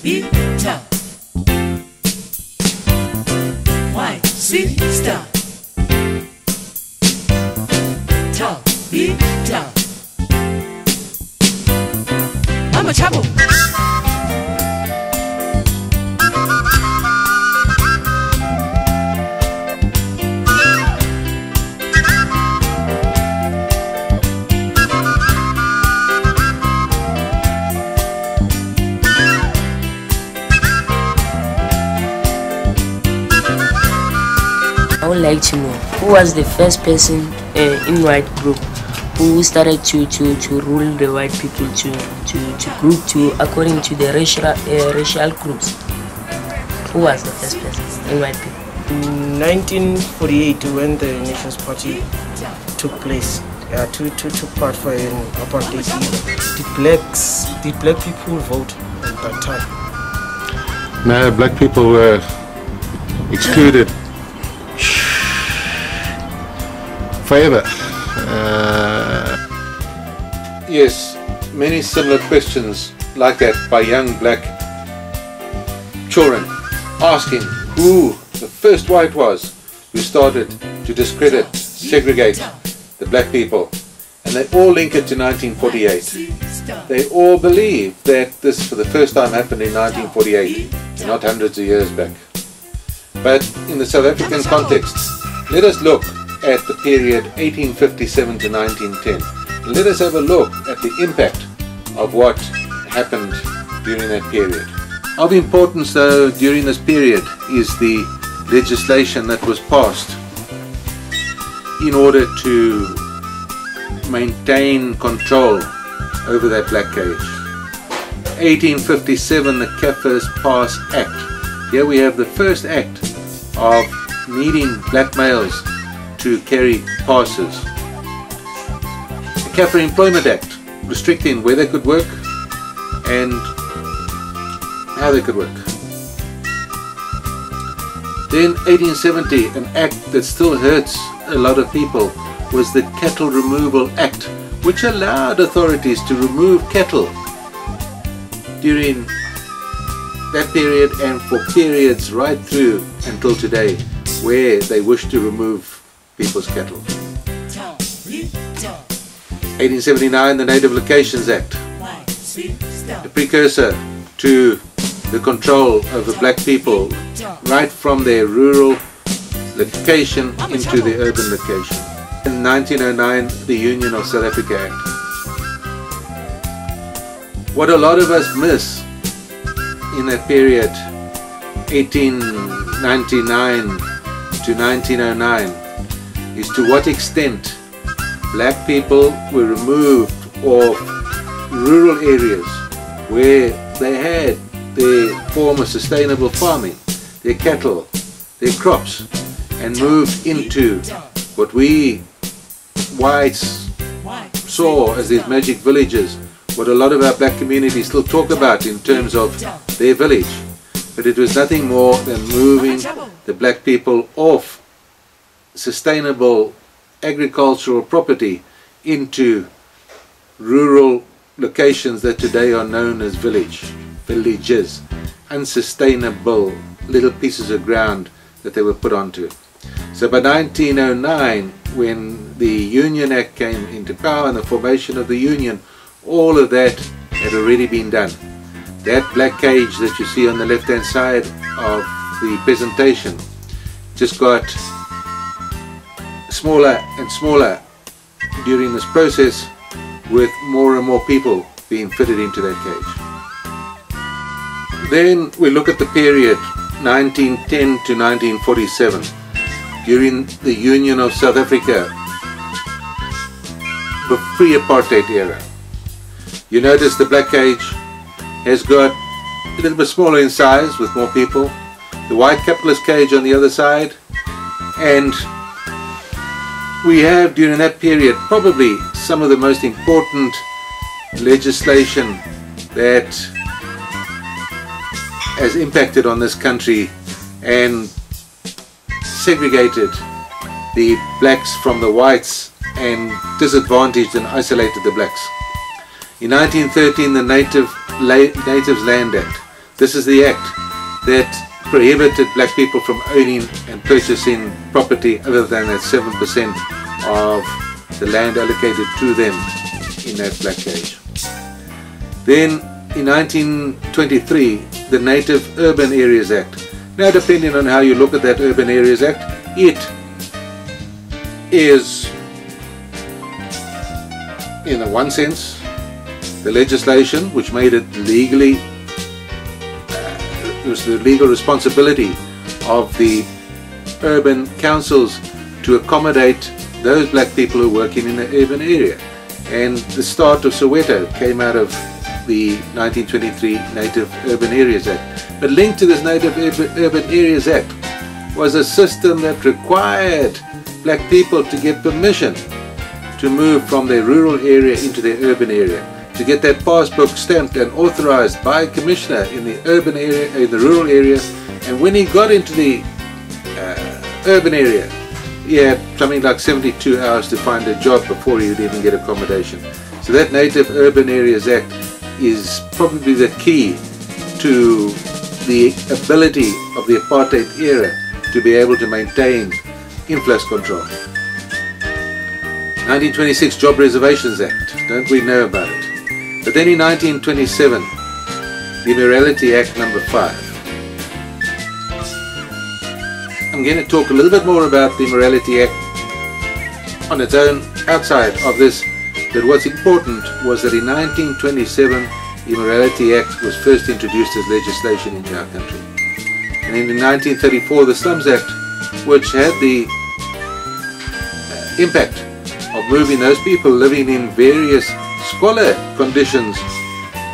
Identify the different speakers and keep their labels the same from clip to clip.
Speaker 1: Vita, white sister, tall Vita, Mama Chapel.
Speaker 2: I would like to know who was the first person in white group who started to rule the white people to group to according to the racial groups. Who was the first person in white people?
Speaker 3: In 1948, when the Nation's Party took place, took part for an apartheid, the black people vote at that time.
Speaker 4: No, black people were excluded forever. Yes, many similar questions like that by young black children asking who the first white was who started to discredit, segregate the black people, and they all link it to 1948. They all believe that this for the first time happened in 1948 and not hundreds of years back. But in the South African context, let us look at the period 1857 to 1910. Let us have a look at the impact of what happened during that period. Of importance though during this period is the legislation that was passed in order to maintain control over that black cage. 1857, the Kaffir's Pass Act. Here we have the first act of needing black males to carry passes. The Kaffir Employment Act, restricting where they could work and how they could work. Then 1870, an act that still hurts a lot of people, was the Cattle Removal Act, which allowed authorities to remove cattle during that period and for periods right through until today where they wish to remove people's cattle. 1879, the Native Locations Act, a precursor to the control over black people right from their rural location into the urban location. In 1909, the Union of South Africa Act. What a lot of us miss in that period, 1899 to 1909, is to what extent black people were removed of rural areas where they had their form of sustainable farming, their cattle, their crops, and moved into what we whites saw as these magic villages, what a lot of our black communities still talk about in terms of their village. But it was nothing more than moving the black people off sustainable agricultural property into rural locations that today are known as villages, unsustainable little pieces of ground that they were put onto. So by 1909, when the Union Act came into power and the formation of the Union, all of that had already been done. That black cage that you see on the left hand side of the presentation just got smaller and smaller during this process, with more and more people being fitted into that cage. Then we look at the period 1910 to 1947, during the Union of South Africa, the pre-apartheid era. You notice the black cage has got a little bit smaller in size with more people, the white capitalist cage on the other side, and we have during that period probably some of the most important legislation that has impacted on this country and segregated the blacks from the whites and disadvantaged and isolated the blacks. In 1913, the Natives Land Act, This is the act that prohibited black people from owning and purchasing property other than that 7% of the land allocated to them in that black cage. Then in 1923, the Native Urban Areas Act. Now, depending on how you look at that Urban Areas Act, it is, in one sense, the legislation which made it legally, it was the legal responsibility of the urban councils to accommodate those black people who are working in the urban area. And the start of Soweto came out of the 1923 Native Urban Areas Act. But linked to this Native Urban Areas Act was a system that required black people to get permission to move from their rural area into their urban area, to get that passbook stamped and authorized by a commissioner in the urban area, in the rural area. And when he got into the urban area, he had something like 72 hours to find a job before he would even get accommodation. So that Native Urban Areas Act is probably the key to the ability of the apartheid era to be able to maintain influx control. 1926 Job Reservations Act, don't we know about it? But then in 1927, the Immorality Act number 5. I'm going to talk a little bit more about the Immorality Act on its own outside of this, but what's important was that in 1927 the Immorality Act was first introduced as legislation into our country. And in 1934 the Slums Act, which had the impact of moving those people living in various squalor conditions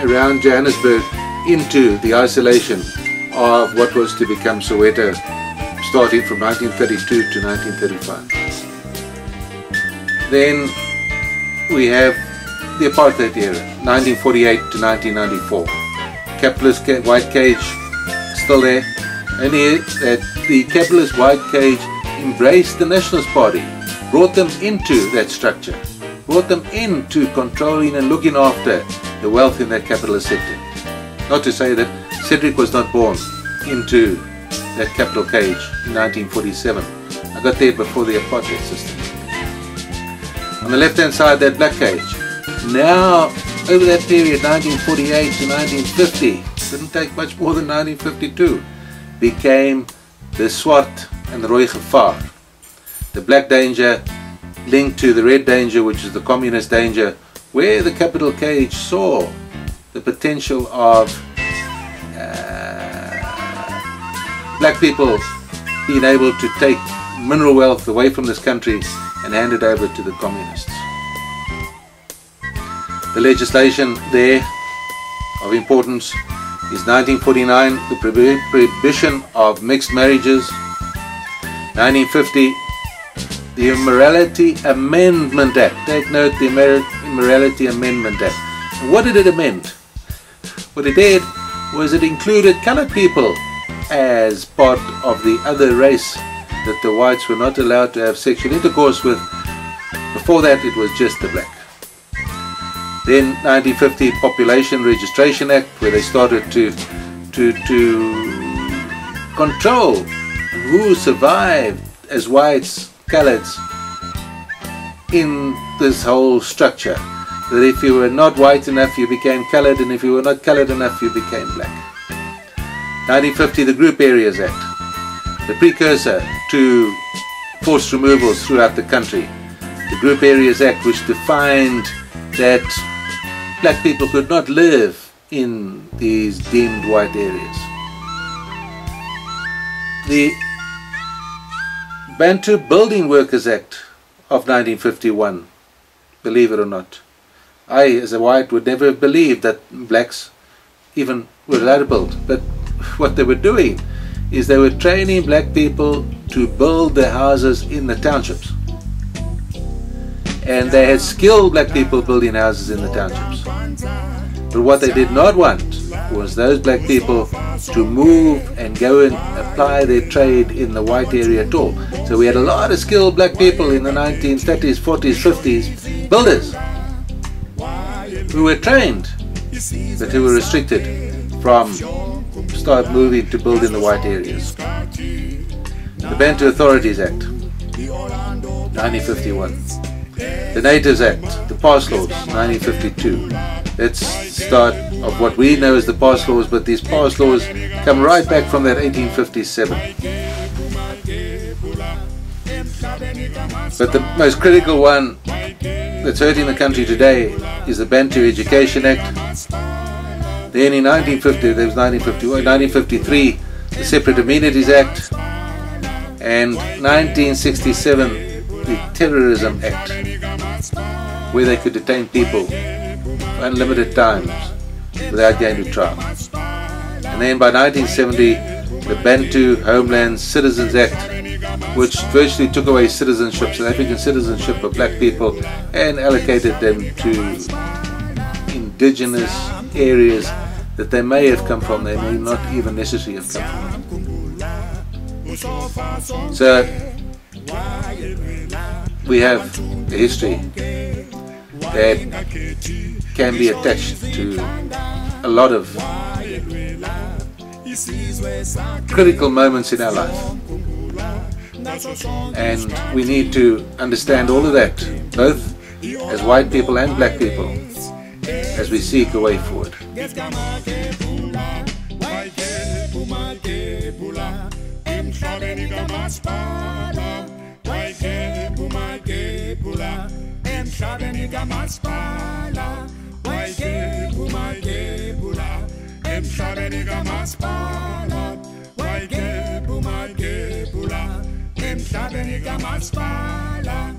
Speaker 4: around Johannesburg into the isolation of what was to become Soweto, starting from 1932 to 1935. Then we have the Apartheid era, 1948 to 1994. Capitalist white cage still there, only that the capitalist white cage embraced the Nationalist Party, brought them into that structure, brought them into controlling and looking after the wealth in that capitalist sector. Not to say that Cedric was not born into that capital cage in 1947. I got there before the apartheid system. On the left hand side, that black cage. Now, over that period, 1948 to 1950, didn't take much more than 1952, became the Swart and the Rooi Gevaar. The black danger linked to the red danger, which is the communist danger, where the capital cage saw the potential of black people being able to take mineral wealth away from this country and hand it over to the communists. The legislation there of importance is 1949, the prohibition of mixed marriages. 1950, the Immorality Amendment Act. Take note, the Immorality Amendment Act. And what did it amend? What it did was it included colored people as part of the other race that the whites were not allowed to have sexual intercourse with. Before that, it was just the black. Then 1950 Population Registration Act, where they started to control who survived as whites, coloreds in this whole structure. That if you were not white enough, you became colored, and if you were not colored enough, you became black. 1950 the Group Areas Act, the precursor to forced removals throughout the country. The Group Areas Act, which defined that black people could not live in these deemed white areas. The Bantu Building Workers Act of 1951, believe it or not. I, as a white, would never have believed that blacks even were allowed to build. But what they were doing is they were training black people to build their houses in the townships. And they had skilled black people building houses in the townships. But what they did not want was those black people to move and go and apply their trade in the white area at all. So we had a lot of skilled black people in the 1930s, 40s, 50s, builders, who were trained, but who were restricted from start moving to build in the white areas. The Bantu Authorities Act, 1951. The Natives Act, the Pass Laws, 1952. That's the start of what we know as the Pass Laws, but these Pass Laws come right back from that 1857. But the most critical one that's hurting the country today is the Bantu Education Act. Then in 1950, there was 1953, the Separate Amenities Act, and 1967, the Terrorism Act, where they could detain people for unlimited times without going to trial. And then by 1970, the Bantu Homeland Citizens Act, which virtually took away citizenship, South African citizenship of black people, and allocated them to indigenous areas that they may have come from, they may not even necessarily have come from. So we have a history that can be attached to a lot of critical moments in our life, and we need to understand all of that, both as white people and black people, as we seek a way forward.
Speaker 5: Emhlabenika masipala